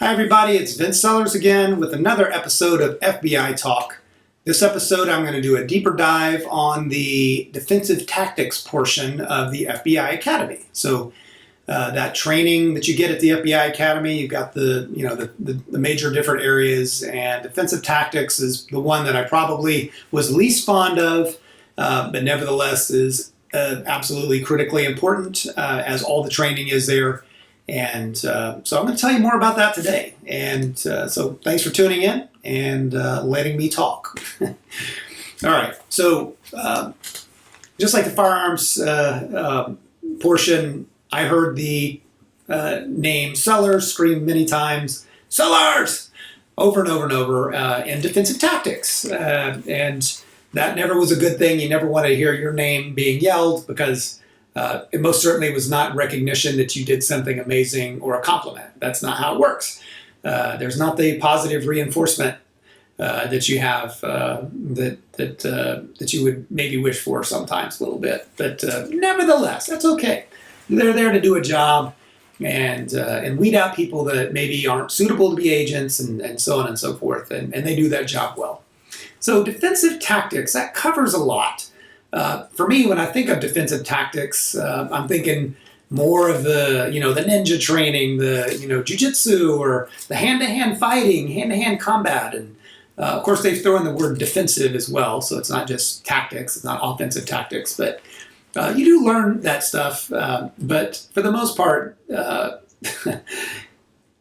Hi everybody, it's Vince Sellers again with another episode of FBI Talk. This episode I'm going to do a deeper dive on the defensive tactics portion of the FBI Academy. So that training that you get at the FBI Academy, you've got the major different areas, and defensive tactics is the one that I probably was least fond of, but nevertheless is absolutely critically important as all the training is there. And so I'm going to tell you more about that today. And so thanks for tuning in and letting me talk. All right. So just like the firearms portion, I heard the name Sellers screamed many times, Sellers! Over and over and over in defensive tactics. And that never was a good thing. You never want to hear your name being yelled because it most certainly was not recognition that you did something amazing or a compliment. That's not how it works. There's not the positive reinforcement that you have that you would maybe wish for sometimes a little bit. But nevertheless, that's okay. They're there to do a job and weed out people that maybe aren't suitable to be agents and so on and so forth. And they do that job well. So defensive tactics, that covers a lot. For me, when I think of defensive tactics, I'm thinking more of the ninja training, the jujitsu, or the hand-to-hand fighting, hand-to-hand combat, and of course they've thrown the word defensive as well. So it's not just tactics; it's not offensive tactics, but you do learn that stuff. But for the most part,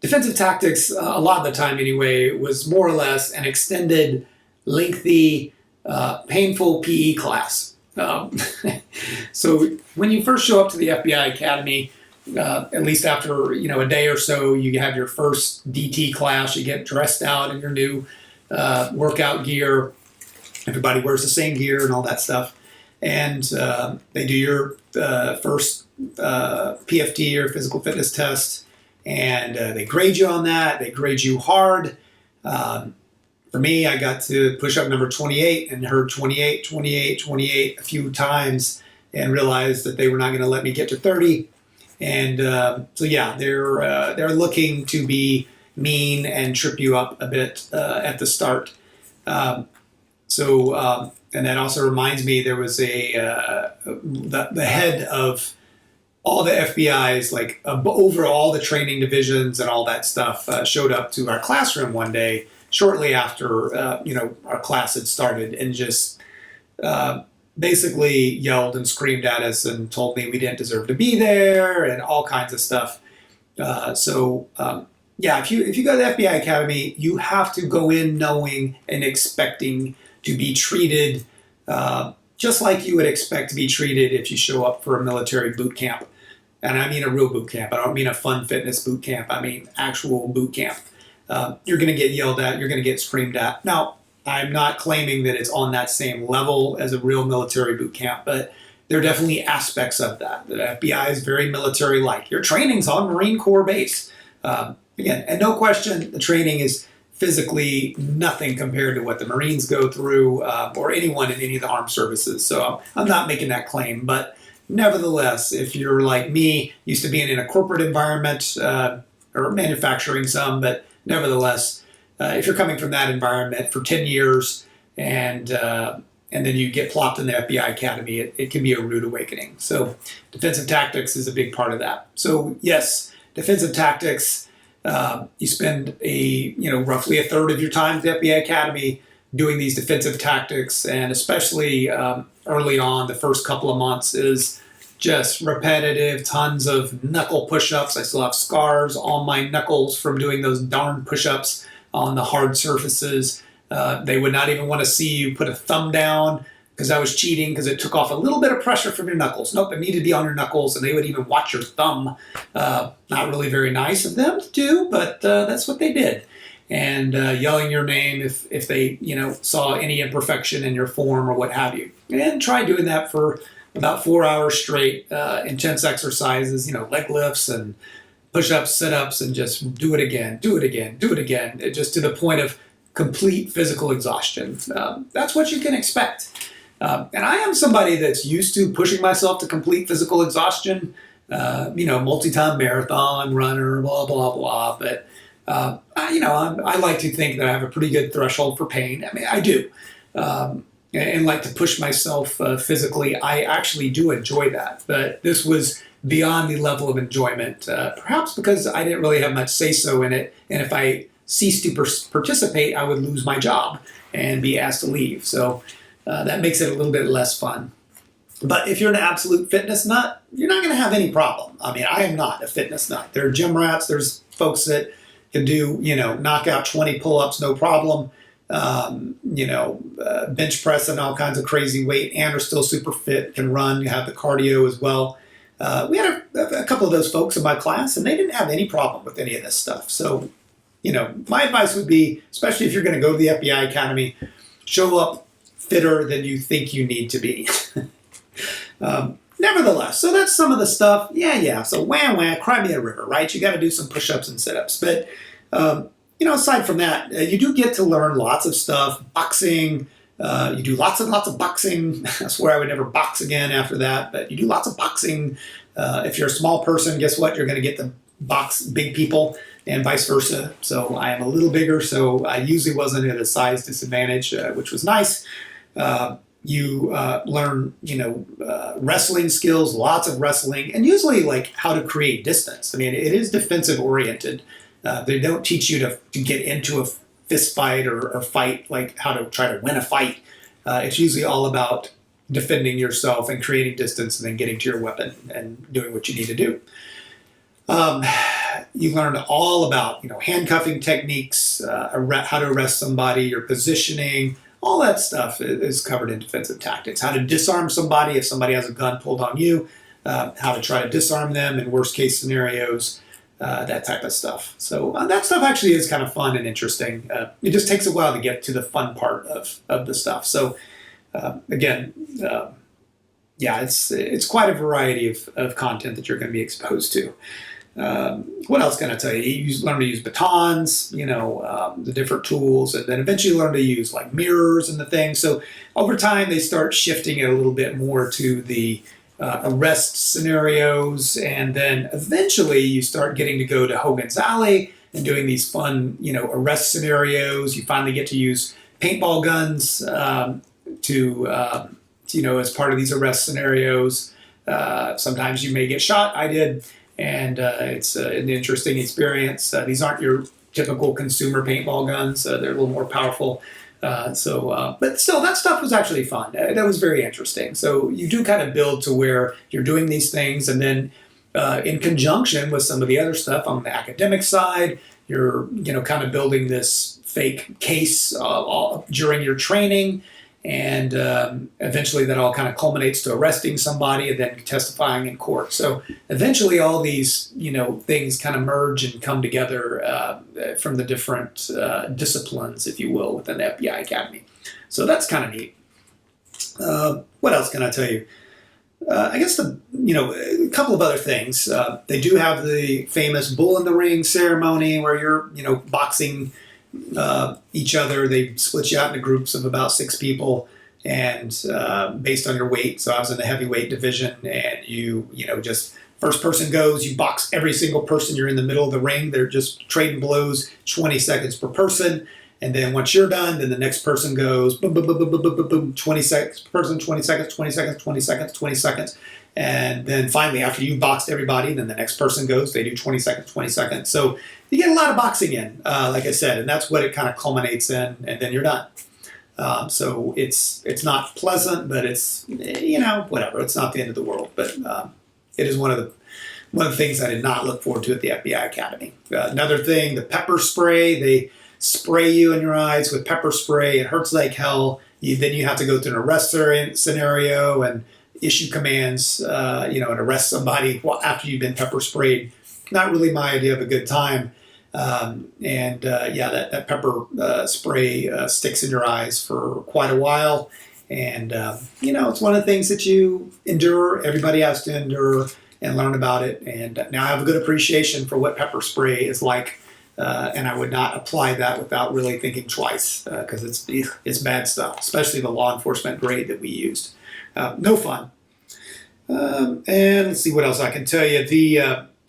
defensive tactics, a lot of the time anyway, was more or less an extended, lengthy, painful PE class. So when you first show up to the FBI Academy, at least after a day or so, you have your first DT class. You get dressed out in your new workout gear. Everybody wears the same gear and all that stuff. And they do your first PFT or physical fitness test, and they grade you on that. They grade you hard. For me, I got to push up number 28 and heard 28, 28, 28 a few times and realized that they were not going to let me get to 30. And so yeah, they're looking to be mean and trip you up a bit at the start. And that also reminds me, there was the head of all the FBI's, like over all the training divisions and all that stuff, showed up to our classroom one day shortly after our class had started, and just basically yelled and screamed at us and told me we didn't deserve to be there and all kinds of stuff. If you go to the FBI Academy, you have to go in knowing and expecting to be treated just like you would expect to be treated if you show up for a military boot camp. And I mean a real boot camp. I don't mean a fun fitness boot camp. I mean actual boot camp. You're going to get yelled at. You're going to get screamed at. Now, I'm not claiming that it's on that same level as a real military boot camp, but there are definitely aspects of that. The FBI is very military-like. Your training's on Marine Corps base. Again, and no question, the training is physically nothing compared to what the Marines go through or anyone in any of the armed services. So I'm not making that claim, but nevertheless, if you're like me, used to being in a corporate environment or manufacturing some, but nevertheless, if you're coming from that environment for 10 years and then you get plopped in the FBI Academy, it can be a rude awakening. So defensive tactics is a big part of that. So yes, defensive tactics, you spend roughly a third of your time at the FBI Academy doing these defensive tactics, and especially early on, the first couple of months is just repetitive, tons of knuckle push-ups. I still have scars on my knuckles from doing those darn push-ups on the hard surfaces. They would not even want to see you put a thumb down because I was cheating, because it took off a little bit of pressure from your knuckles. Nope, it needed to be on your knuckles, and they would even watch your thumb. Not really very nice of them to do, but that's what they did. And yelling your name if they saw any imperfection in your form or what have you. And try doing that for about 4 hours straight, intense exercises, leg lifts and push-ups, sit-ups, and just do it again, just to the point of complete physical exhaustion. That's what you can expect. And I am somebody that's used to pushing myself to complete physical exhaustion, multi-time marathon runner, blah, blah, blah. But I like to think that I have a pretty good threshold for pain. I mean, I do. And like to push myself physically. I actually do enjoy that. But this was beyond the level of enjoyment, perhaps because I didn't really have much say-so in it. And if I ceased to participate, I would lose my job and be asked to leave. So that makes it a little bit less fun. But if you're an absolute fitness nut, you're not going to have any problem. I mean, I am not a fitness nut. There are gym rats. There's folks that can do, knock out 20 pull-ups, no problem. Bench press and all kinds of crazy weight and are still super fit, can run, you have the cardio as well. We had a couple of those folks in my class, and they didn't have any problem with any of this stuff. So, my advice would be, especially if you're going to go to the FBI Academy, show up fitter than you think you need to be. Nevertheless, so that's some of the stuff. Yeah. So wham, cry me a river, right? You got to do some push-ups and sit-ups. But, aside from that, you do get to learn lots of stuff. Boxing, you do lots and lots of boxing. I swear I would never box again after that, but you do lots of boxing. If you're a small person, guess what? You're going to get to box big people and vice versa. So I am a little bigger, so I usually wasn't at a size disadvantage, which was nice. You learn, wrestling skills, lots of wrestling, and usually like how to create distance. I mean, it is defensive oriented. They don't teach you to get into a fist fight or fight, like how to try to win a fight. It's usually all about defending yourself and creating distance and then getting to your weapon and doing what you need to do. You learn all about, handcuffing techniques, how to arrest somebody, your positioning. All that stuff is covered in defensive tactics. How to disarm somebody if somebody has a gun pulled on you, how to try to disarm them in worst case scenarios, that type of stuff. So that stuff actually is kind of fun and interesting. It just takes a while to get to the fun part of the stuff. So it's quite a variety of content that you're going to be exposed to. What else can I tell you? You learn to use batons, the different tools, and then eventually learn to use like mirrors and the things. So over time, they start shifting it a little bit more to the arrest scenarios, and then eventually you start getting to go to Hogan's Alley and doing these fun, arrest scenarios. You finally get to use paintball guns as part of these arrest scenarios. Sometimes you may get shot. I did. And it's an interesting experience. These aren't your typical consumer paintball guns. They're a little more powerful. But still, that stuff was actually fun. That was very interesting. So you do kind of build to where you're doing these things, and then in conjunction with some of the other stuff on the academic side, you're kind of building this fake case during your training. And eventually that all kind of culminates to arresting somebody and then testifying in court. So eventually all these, things kind of merge and come together from the different disciplines, if you will, within the FBI Academy. So that's kind of neat. What else can I tell you? I guess a couple of other things. They do have the famous bull in the ring ceremony where you're, boxing each other. They split you out into groups of about 6 people, and based on your weight. So I was in the heavyweight division, and just first person goes, you box every single person. You're in the middle of the ring. They're just trading blows, 20 seconds per person. And then once you're done, then the next person goes, boom, boom, boom, boom, boom, boom, boom, boom, 20 seconds per person, 20 seconds, 20 seconds, 20 seconds, 20 seconds. And then finally, after you've boxed everybody, then the next person goes, they do 20 seconds, 20 seconds. So you get a lot of boxing in, like I said, and that's what it kind of culminates in, and then you're done. So it's not pleasant, but it's, whatever. It's not the end of the world, but it is one of the things I did not look forward to at the FBI Academy. Another thing, the pepper spray. They spray you in your eyes with pepper spray. It hurts like hell. Then you have to go through an arrest scenario and issue commands, and arrest somebody after you've been pepper sprayed. Not really my idea of a good time. That pepper spray sticks in your eyes for quite a while. And, it's one of the things that you endure. Everybody has to endure and learn about it. And now I have a good appreciation for what pepper spray is like. And I would not apply that without really thinking twice, because it's bad stuff, especially the law enforcement grade that we used. No fun. And let's see what else I can tell you.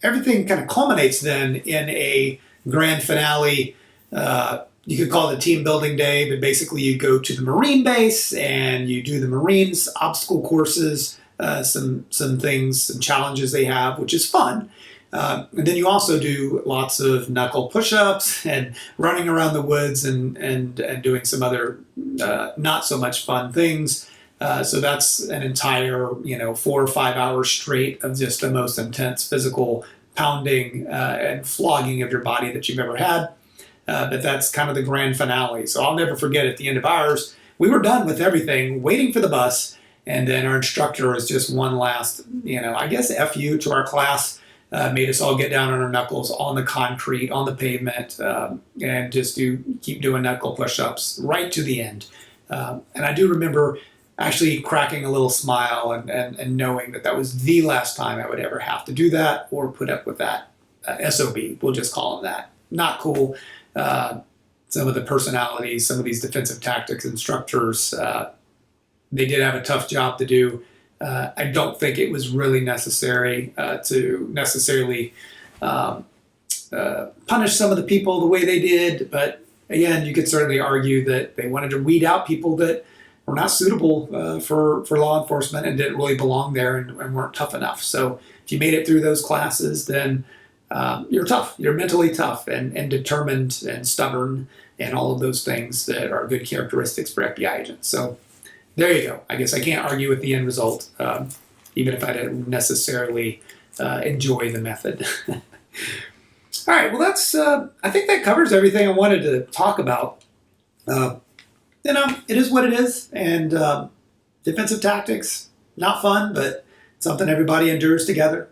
Everything kind of culminates then in a grand finale. You could call it a team building day, but basically you go to the Marine base and you do the Marines obstacle courses, some things, some challenges they have, which is fun. And then you also do lots of knuckle push-ups and running around the woods and doing some other not so much fun things. So that's an entire 4 or 5 hours straight of just the most intense physical pounding and flogging of your body that you've ever had. But that's kind of the grand finale. So I'll never forget at the end of ours, we were done with everything, waiting for the bus, and then our instructor was just one last, I guess FU to our class. Made us all get down on our knuckles on the concrete, on the pavement, and just keep doing knuckle push-ups right to the end. And I do remember actually cracking a little smile and knowing that was the last time I would ever have to do that or put up with that SOB. We'll just call them that. Not cool. Some of the personalities, some of these defensive tactics instructors, they did have a tough job to do. I don't think it was really necessary to necessarily punish some of the people the way they did. But again, you could certainly argue that they wanted to weed out people that were not suitable for law enforcement and didn't really belong there and weren't tough enough. So if you made it through those classes, then you're tough. You're mentally tough and determined and stubborn and all of those things that are good characteristics for FBI agents. So there you go. I guess I can't argue with the end result, even if I didn't necessarily enjoy the method. All right. Well, I think that covers everything I wanted to talk about. It is what it is. And defensive tactics, not fun, but something everybody endures together.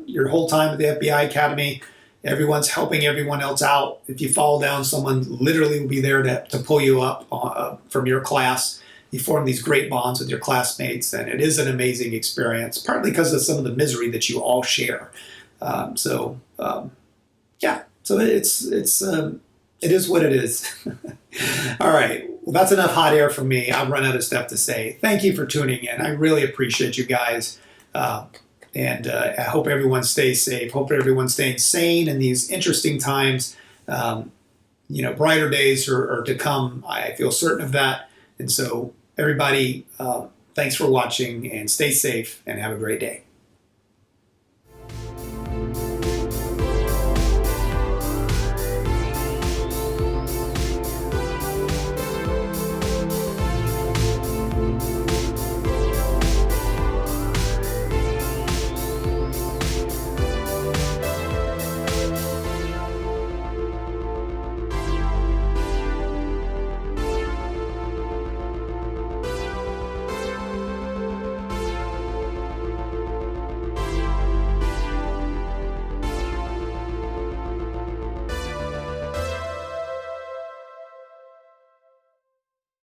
Your whole time at the FBI Academy, everyone's helping everyone else out. If you fall down, someone literally will be there to pull you up from your class. You form these great bonds with your classmates, and it is an amazing experience, partly because of some of the misery that you all share. So it is what it is. All right. Well, that's enough hot air from me. I've run out of stuff to say. Thank you for tuning in. I really appreciate you guys. And I hope everyone stays safe. Hope everyone's staying sane in these interesting times. Brighter days are to come. I feel certain of that. And so everybody, thanks for watching and stay safe and have a great day.